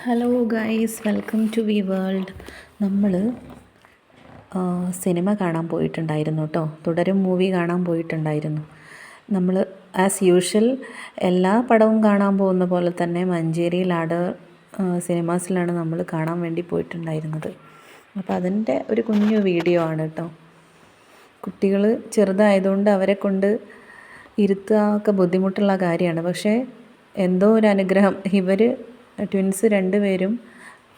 Hello guys, welcome to V world. നമ്മൾ സിനിമ കാണാൻ പോയിട്ടുണ്ടായിരുന്നു കേട്ടോ. തുടരും മൂവി കാണാൻ പോയിട്ടുണ്ടായിരുന്നു. നമ്മൾ ആസ് യൂഷ്വൽ എല്ലാ പടവും കാണാൻ പോകുന്ന പോലെ തന്നെ മഞ്ചേരി ലാഡ് സിനിമാസിലാണ് നമ്മൾ കാണാൻ വേണ്ടി പോയിട്ടുണ്ടായിരുന്നത്. അപ്പോൾ അതിൻ്റെ ഒരു കുഞ്ഞു വീഡിയോ ആണ് കേട്ടോ. കുട്ടികൾ ചെറുതായതുകൊണ്ട് അവരെ കൊണ്ട് ഇരുത്തുക ഒക്കെ ബുദ്ധിമുട്ടുള്ള കാര്യമാണ്. പക്ഷേ എന്തോ ഒരു അനുഗ്രഹം, ഇവർ ട്വിൻസ് രണ്ടുപേരും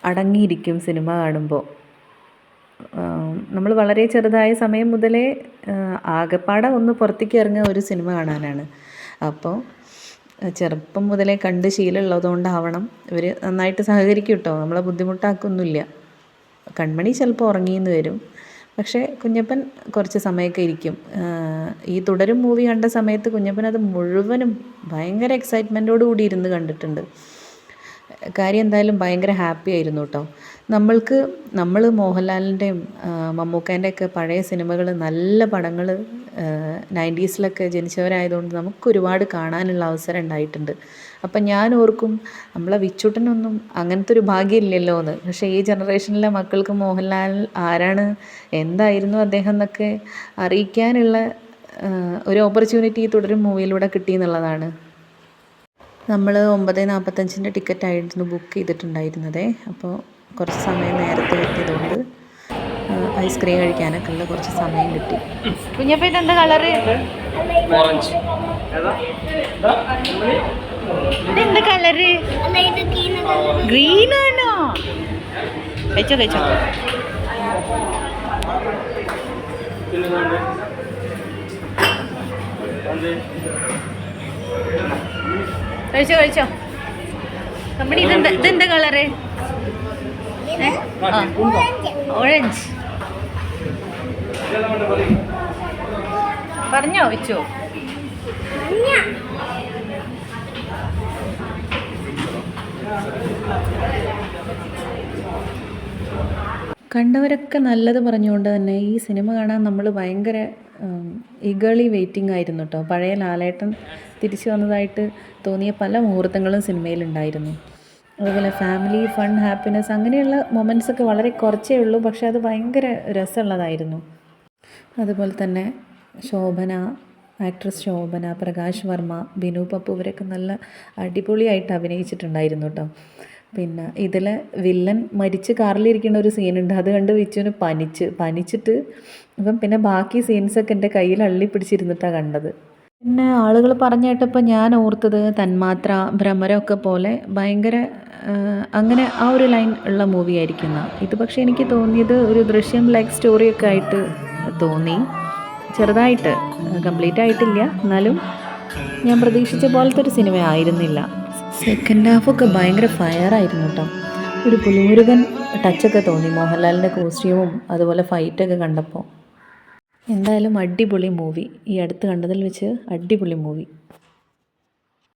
അടങ്ങിയിരിക്കും സിനിമ കാണുമ്പോൾ. നമ്മൾ വളരെ ചെറുതായ സമയം മുതലേ ആകെപ്പാടെ ഒന്ന് പുറത്തേക്ക് ഇറങ്ങുക ഒരു സിനിമ കാണാനാണ്. അപ്പോൾ ചെറുപ്പം മുതലേ കണ്ട് ശീലമുള്ളതുകൊണ്ടാവണം ഇവർ നന്നായിട്ട് സഹകരിക്കും കേട്ടോ. നമ്മളെ ബുദ്ധിമുട്ടാക്കൊന്നുമില്ല. കൺമണി ചിലപ്പോൾ ഉറങ്ങിയെന്ന് വരും, പക്ഷേ കുഞ്ഞപ്പൻ കുറച്ച് സമയമൊക്കെ ഇരിക്കും. ഈ തുടരും മൂവി കണ്ട സമയത്ത് കുഞ്ഞപ്പൻ അത് മുഴുവനും ഭയങ്കര എക്സൈറ്റ്മെൻറ്റോടു കൂടി ഇരുന്ന് കണ്ടിട്ടുണ്ട്. കാര്യം എന്തായാലും ഭയങ്കര ഹാപ്പി ആയിരുന്നു കേട്ടോ. നമ്മൾ മോഹൻലാലിൻ്റെയും മമ്മൂക്കേൻ്റെയൊക്കെ പഴയ സിനിമകൾ, നല്ല പടങ്ങൾ 90s ജനിച്ചവരായതുകൊണ്ട് നമുക്ക് ഒരുപാട് കാണാനുള്ള അവസരം ഉണ്ടായിട്ടുണ്ട്. അപ്പം ഞാൻ ഓർക്കും, നമ്മളെ വിച്ചൂട്ടനൊന്നും അങ്ങനത്തെ ഒരു ഭാഗ്യമില്ലല്ലോ എന്ന്. പക്ഷേ ഈ ജനറേഷനിലെ മക്കൾക്ക് മോഹൻലാൽ ആരാണ്, എന്തായിരുന്നു അദ്ദേഹം എന്നൊക്കെ അറിയിക്കാനുള്ള ഒരു ഓപ്പർച്യൂണിറ്റി തുടരും മൂവിയിലൂടെ കിട്ടിയെന്നുള്ളതാണ്. നമ്മൾ 9:45 ടിക്കറ്റായിരുന്നു ബുക്ക് ചെയ്തിട്ടുണ്ടായിരുന്നത്. അപ്പോൾ കുറച്ച് സമയം നേരത്തെ എത്തിയതുകൊണ്ട് ഐസ്ക്രീം കഴിക്കാനൊക്കെ ഉള്ള കുറച്ച് സമയം കിട്ടി. കുഞ്ഞപ്പ ഇതെന്താ കളറ്? ഓറഞ്ച്. ഇതെന്താ കളറ്? ഗ്രീൻ ആണോ? കഴിച്ചോ കഴിച്ചോ. കഴിച്ചോ കഴിച്ചോ. കമ്പനി ഇതെന്താ കളറ്? ഓറഞ്ച്. പറഞ്ഞോ വെച്ചോ. കണ്ടവരൊക്കെ നല്ലത് പറഞ്ഞുകൊണ്ട് തന്നെ ഈ സിനിമ കാണാൻ നമ്മൾ ഭയങ്കര ഈഗേർലി വെയിറ്റിംഗ് ആയിരുന്നു കേട്ടോ. പഴയ ലാലേട്ടൻ തിരിച്ചു വന്നതായിട്ട് തോന്നിയ പല മുഹൂർത്തങ്ങളും സിനിമയിലുണ്ടായിരുന്നു. അതുപോലെ ഫാമിലി, ഫൺ, ഹാപ്പിനെസ് അങ്ങനെയുള്ള മൊമെൻറ്റ്സൊക്കെ വളരെ കുറച്ചേ ഉള്ളൂ, പക്ഷേ അത് ഭയങ്കര രസമുള്ളതായിരുന്നു. അതുപോലെ തന്നെ ആക്ട്രസ് ശോഭന, പ്രകാശ് വർമ്മ, ബിനു പപ്പു ഇവരൊക്കെ നല്ല അടിപൊളിയായിട്ട് അഭിനയിച്ചിട്ടുണ്ടായിരുന്നു കേട്ടോ. പിന്നെ ഇതിൽ വില്ലൻ മരിച്ച് കാറിലിരിക്കുന്ന ഒരു സീനുണ്ട്. അത് കണ്ട് വിച്ചുവിന് പനിച്ചിട്ട് പിന്നെ ബാക്കി സീൻസൊക്കെ എൻ്റെ കയ്യിൽ അള്ളിപ്പിടിച്ചിരുന്നിട്ടാണ് കണ്ടത്. പിന്നെ ആളുകൾ പറഞ്ഞേട്ടപ്പോൾ ഞാൻ ഓർത്തത് തന്മാത്ര, ഭ്രമരമൊക്കെ പോലെ ഭയങ്കര അങ്ങനെ ആ ഒരു ലൈൻ ഉള്ള മൂവി ആയിരിക്കുന്ന ഇത്. പക്ഷേ എനിക്ക് തോന്നിയത് ഒരു ദൃശ്യം ലൈക്ക് സ്റ്റോറിയൊക്കെ ആയിട്ട് തോന്നി. ചെറുതായിട്ട്, കംപ്ലീറ്റ് ആയിട്ടില്ല, എന്നാലും ഞാൻ പ്രതീക്ഷിച്ച പോലത്തെ ഒരു സിനിമ ആയിരുന്നില്ല. സെക്കൻഡ് ഹാഫൊക്കെ ഭയങ്കര ഫയറായിരുന്നു കേട്ടോ. ഒരു പുലിമുരുകൻ ടച്ചൊക്കെ തോന്നി മോഹൻലാലിൻ്റെ കോസ്റ്റ്യൂമും അതുപോലെ ഫൈറ്റൊക്കെ കണ്ടപ്പോൾ. എന്തായാലും അടിപൊളി മൂവി, ഈ അടുത്ത് കണ്ടതിൽ വെച്ച് അടിപൊളി മൂവി.